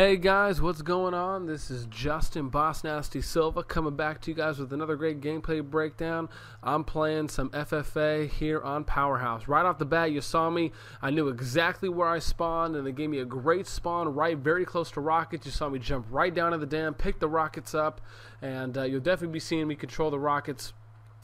Hey guys, what's going on? This is Justin Boss Nasty Silva coming back to you guys with another great gameplay breakdown. I'm playing some FFA here on Powerhouse. Right off the bat, you saw me. I knew exactly where I spawned, and they gave me a great spawn right very close to rockets. You saw me jump right down to the dam, pick the rockets up, and you'll definitely be seeing me control the rockets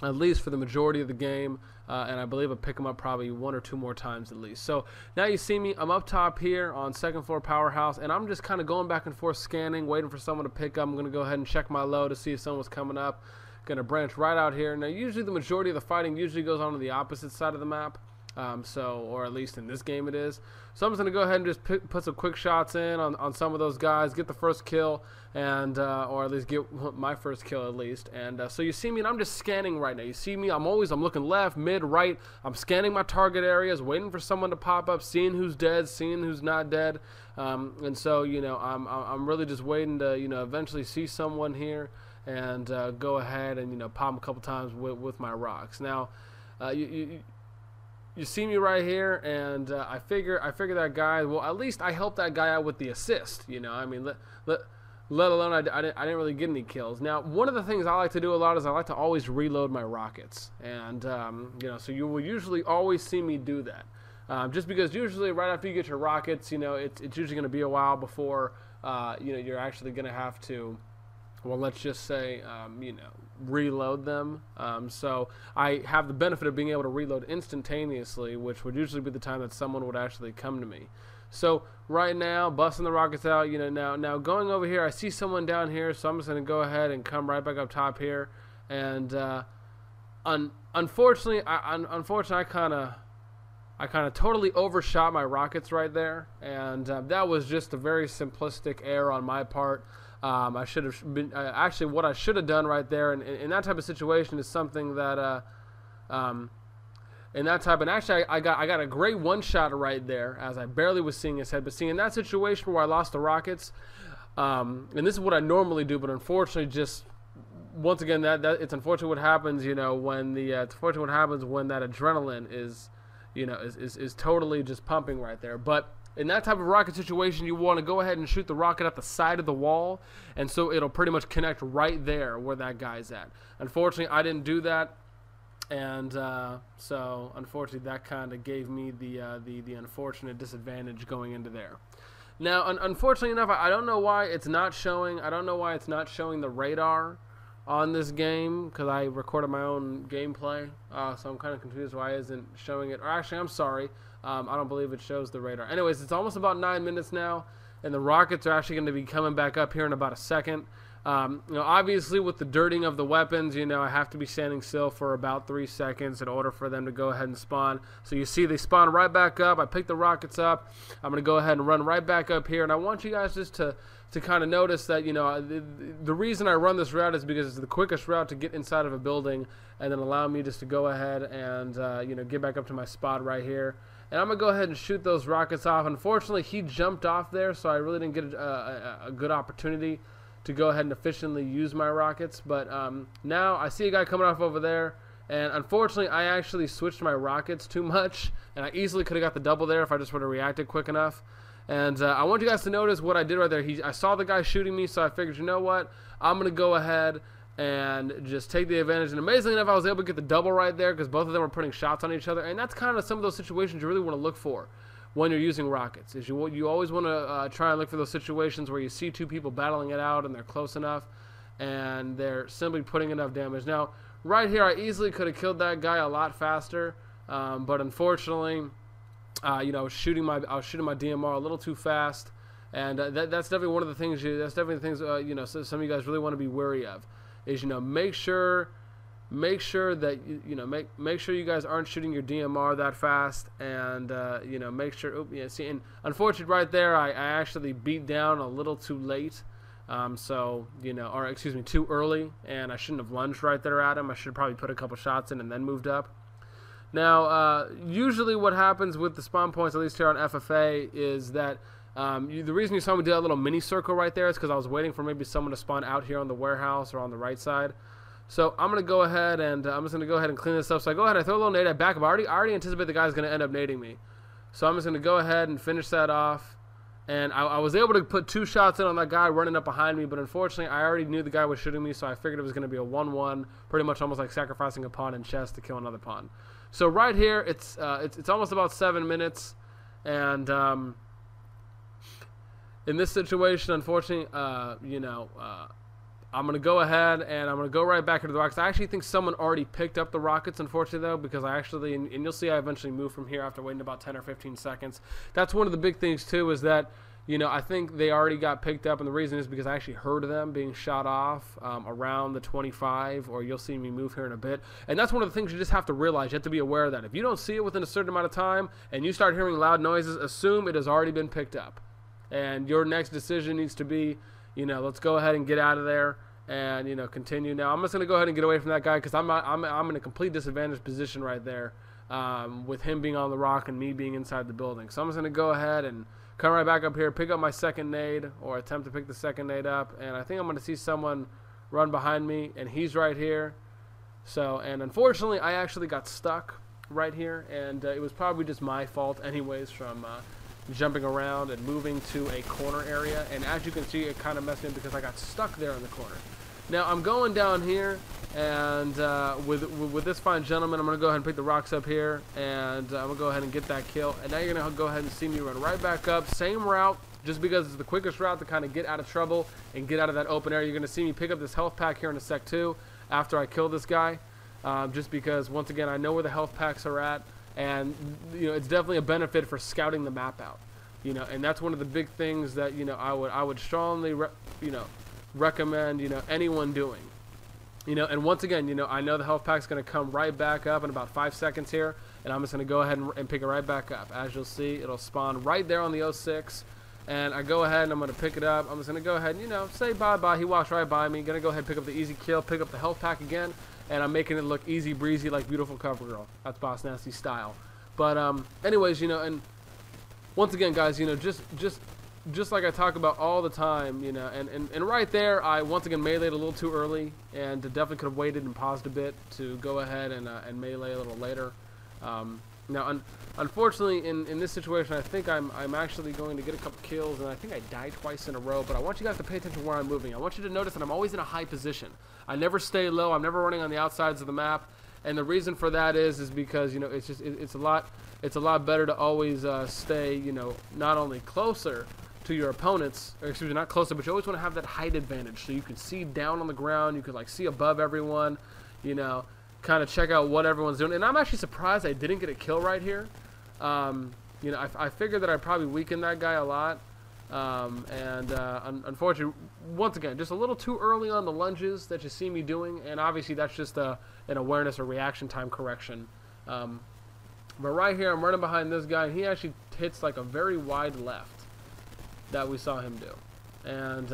at least for the majority of the game, and I believe I'll pick them up probably one or two more times at least. So now you see me, I'm up top here on second floor Powerhouse, and I'm just kind of going back and forth scanning, waiting for someone to pick up. I'm going to go ahead and check my low to see if someone's coming up. Going to branch right out here. Now usually the majority of the fighting usually goes on the opposite side of the map. Or at least in this game it is. So I'm just going to go ahead and just put some quick shots in on some of those guys, get the first kill, and or at least get my first kill at least. And so you see me, and I'm just scanning right now. You see me, I'm looking left, mid, right. I'm scanning my target areas, waiting for someone to pop up, seeing who's dead, seeing who's not dead. And so, you know, I'm really just waiting to, you know, eventually see someone here and go ahead and, you know, pop them a couple times with my rocks. Now, you see me right here, and I figure that guy. Well, at least I helped that guy out with the assist. You know, I mean, let alone I didn't really get any kills. Now, one of the things I like to do a lot is I like to always reload my rockets, and you know, so you will usually always see me do that. Just because usually right after you get your rockets, you know, it's usually going to be a while before you know, you're actually going to have to. Well, let's just say, you know, reload them. So I have the benefit of being able to reload instantaneously, which would usually be the time that someone would actually come to me. So right now, busting the rockets out, you know, now going over here, I see someone down here, so I'm just going to go ahead and come right back up top here. And unfortunately, I kind of totally overshot my rockets right there, and that was just a very simplistic error on my part. I should have been actually what I should have done right there, and in that type of situation is something that in that type, and actually I got a great one shot right there as I barely was seeing his head. But see, in that situation where I lost the rockets, and this is what I normally do, but unfortunately, just once again, that it's unfortunate what happens, you know, when it's unfortunate what happens when that adrenaline is, you know, is totally just pumping right there. But in that type of rocket situation, you want to go ahead and shoot the rocket at the side of the wall, and so it'll pretty much connect right there where that guy's at. Unfortunately, I didn't do that, and so unfortunately that kind of gave me the unfortunate disadvantage going into there. Now, unfortunately enough, I don't know why it's not showing. I don't know why it's not showing the radar on this game, because I recorded my own gameplay, so I'm kind of confused why it isn't showing it. Or actually, I'm sorry. I don't believe it shows the radar. Anyways, it's almost about 9 minutes now, and the rockets are actually going to be coming back up here in about a second. You know, obviously with the dirting of the weapons, you know, I have to be standing still for about 3 seconds in order for them to go ahead and spawn. So you see they spawn right back up. I pick the rockets up. I'm going to go ahead and run right back up here, and I want you guys just to kind of notice that, you know, the reason I run this route is because it's the quickest route to get inside of a building and then allow me just to go ahead and, you know, get back up to my spot right here. And I'm going to go ahead and shoot those rockets off. Unfortunately, he jumped off there, so I really didn't get a good opportunity to go ahead and efficiently use my rockets. But now I see a guy coming off over there, and unfortunately, I actually switched my rockets too much, and I easily could have got the double there if I just would have reacted quick enough. And I want you guys to notice what I did right there. I saw the guy shooting me, so I figured, you know what? I'm going to go ahead and just take the advantage. And amazingly enough, I was able to get the double right there because both of them were putting shots on each other. And that's kind of some of those situations you really want to look for when you're using rockets. Is you always want to try and look for those situations where you see two people battling it out and they're close enough and they're simply putting enough damage. Now, right here, I easily could have killed that guy a lot faster, but unfortunately, you know, I was shooting my DMR a little too fast, and that's definitely one of the things. You know, so some of you guys really want to be wary of. Is, you know, make sure that make sure you guys aren't shooting your DMR that fast, and you know, make sure. Yeah, see, and unfortunately, right there, I actually beat down a little too late. So, you know, or excuse me, too early, and I shouldn't have lunged right there at him. I should have probably put a couple shots in and then moved up. Now, usually what happens with the spawn points, at least here on FFA, is that the reason you saw me do that little mini circle right there is because I was waiting for maybe someone to spawn out here on the warehouse or on the right side. So I'm going to go ahead and I'm just going to go ahead and clean this up. So I go ahead, I throw a little nade, I back up. I already anticipate the guy's going to end up nading me. So I'm just going to go ahead and finish that off. And I was able to put 2 shots in on that guy running up behind me, but unfortunately, I already knew the guy was shooting me, so I figured it was going to be a 1-1, pretty much almost like sacrificing a pawn in chess to kill another pawn. So right here, it's almost about 7 minutes, and in this situation, unfortunately, I'm going to go ahead and I'm going to go right back into the rockets. I actually think someone already picked up the rockets, unfortunately, though, because and you'll see I eventually moved from here after waiting about 10 or 15 seconds. That's one of the big things, too, is that, I think they already got picked up, and the reason is because I actually heard them being shot off around the 25, or you'll see me move here in a bit. And that's one of the things you just have to realize. You have to be aware of that. If you don't see it within a certain amount of time and you start hearing loud noises, assume it has already been picked up. And your next decision needs to be, let's go ahead and get out of there and, continue. Now, I'm just going to go ahead and get away from that guy because I'm in a complete disadvantaged position right there with him being on the rock and me being inside the building. So I'm just going to go ahead and come right back up here, pick up my second nade, or attempt to pick the second nade up. And I think I'm going to see someone run behind me, and he's right here. So, and unfortunately, I actually got stuck right here, and it was probably just my fault anyways from jumping around and moving to a corner area. And as you can see, it kind of messed me up because I got stuck there in the corner. Now, I'm going down here, and with this fine gentleman, I'm going to go ahead and pick the rocks up here, and I'm going to go ahead and get that kill. And now you're going to go ahead and see me run right back up. Same route, just because it's the quickest route to kind of get out of trouble and get out of that open area. You're going to see me pick up this health pack here in a sec, too, after I kill this guy, just because, once again, I know where the health packs are at, and, it's definitely a benefit for scouting the map out. And that's one of the big things that, I would strongly, recommend, anyone doing. And once again, I know the health pack's going to come right back up in about 5 seconds here, and I'm just going to go ahead and pick it right back up. As you'll see, it'll spawn right there on the 06, and I go ahead and I'm going to pick it up. I'm just going to go ahead and, say bye-bye. He walks right by me. Going to go ahead and pick up the easy kill, pick up the health pack again, and I'm making it look easy breezy like beautiful cover girl. That's Boss Nasty style. But anyways, and once again, guys, just like I talk about all the time, and right there, I once again meleeed a little too early, and definitely could have waited and paused a bit to go ahead and melee a little later. Now, unfortunately, in this situation, I think I'm actually going to get a couple kills, and I think I died twice in a row. But I want you guys to pay attention to where I'm moving. I want you to notice that I'm always in a high position. I never stay low. I'm never running on the outsides of the map, and the reason for that is because it's a lot better to always stay not only closer to your opponents, or excuse me, not closer, but you always want to have that height advantage, so you can see down on the ground, you can like see above everyone, kind of check out what everyone's doing. And I'm actually surprised I didn't get a kill right here. I figured that I'd probably weaken that guy a lot, unfortunately, once again, just a little too early on the lunges that you see me doing, and obviously that's just an awareness or reaction time correction. But right here, I'm running behind this guy, and he actually hits like a very wide left that we saw him do. And,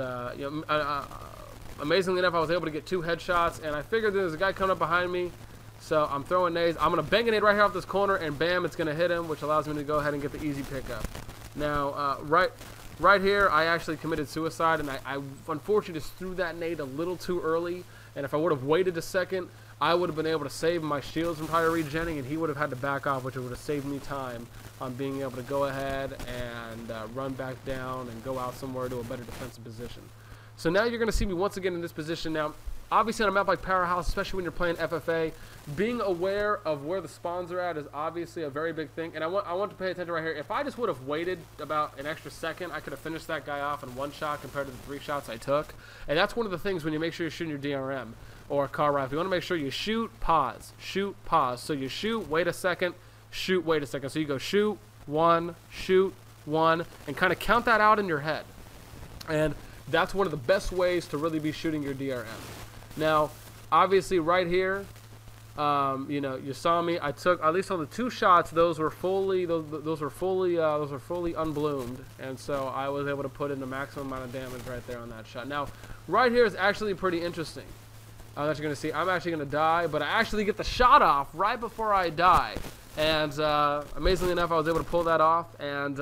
amazingly enough, I was able to get 2 headshots, and I figured there's a guy coming up behind me, so I'm throwing nades. I'm going to bang a nade right here off this corner, and bam, it's going to hit him, which allows me to go ahead and get the easy pickup. Now, right here, I actually committed suicide, and I unfortunately just threw that nade a little too early, and if I would have waited a second, I would have been able to save my shields from probably regenning, and he would have had to back off, which would have saved me time on being able to go ahead and run back down and go out somewhere to a better defensive position. So now you're going to see me once again in this position. Now, obviously on a map like Powerhouse, especially when you're playing FFA, being aware of where the spawns are at is obviously a very big thing. And I want to pay attention right here. If I just would have waited about an extra second, I could have finished that guy off in 1 shot compared to the 3 shots I took. And that's one of the things when you make sure you're shooting your DRM or a car rifle. You want to make sure you shoot, pause, shoot, pause. So you shoot, wait a second, shoot, wait a second. So you go shoot, 1, and kind of count that out in your head. And that's one of the best ways to really be shooting your DRM. Now, obviously right here, you saw me. I took, at least on the 2 shots, those were fully unbloomed, and so I was able to put in the maximum amount of damage right there on that shot. Now, right here is actually pretty interesting. That you're gonna see, I'm actually gonna die, but I actually get the shot off right before I die. And amazingly enough, I was able to pull that off, and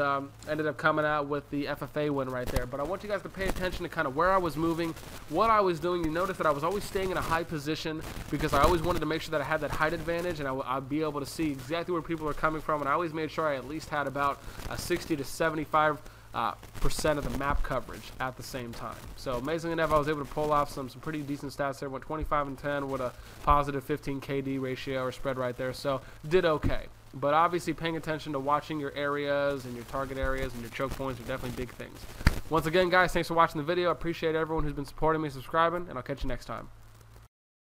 ended up coming out with the FFA win right there. But I want you guys to pay attention to kind of where I was moving, what I was doing. You notice that I was always staying in a high position because I always wanted to make sure that I had that height advantage, and I'd be able to see exactly where people are coming from. And I always made sure I at least had about a 60 to 75 percent of the map coverage at the same time. So amazingly enough, I was able to pull off some pretty decent stats there. Went 25 and 10 with a positive 15 KD ratio or spread right there. So did okay. But obviously paying attention to watching your areas and your target areas and your choke points are definitely big things. Once again, guys, thanks for watching the video. I appreciate everyone who's been supporting me, subscribing, and I'll catch you next time.